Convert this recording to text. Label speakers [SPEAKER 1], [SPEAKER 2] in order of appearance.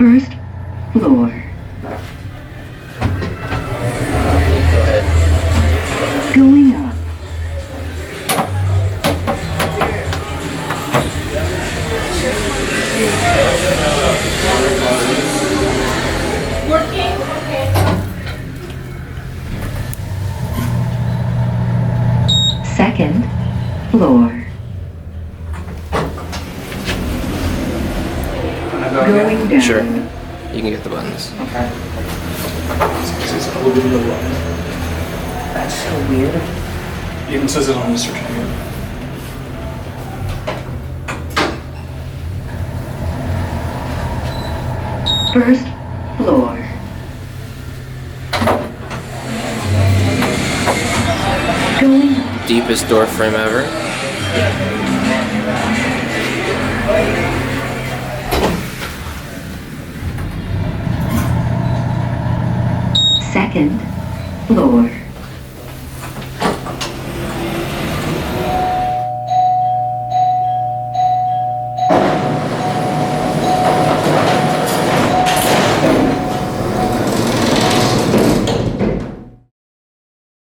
[SPEAKER 1] First floor. Going up. Second floor. Going down.
[SPEAKER 2] Sure. You can get the buttons.
[SPEAKER 3] Okay. It's a little bit of a
[SPEAKER 1] That's so weird.
[SPEAKER 3] It even says it on the certificate.
[SPEAKER 1] First floor. Going up.
[SPEAKER 2] Deepest door frame ever.
[SPEAKER 1] Second floor.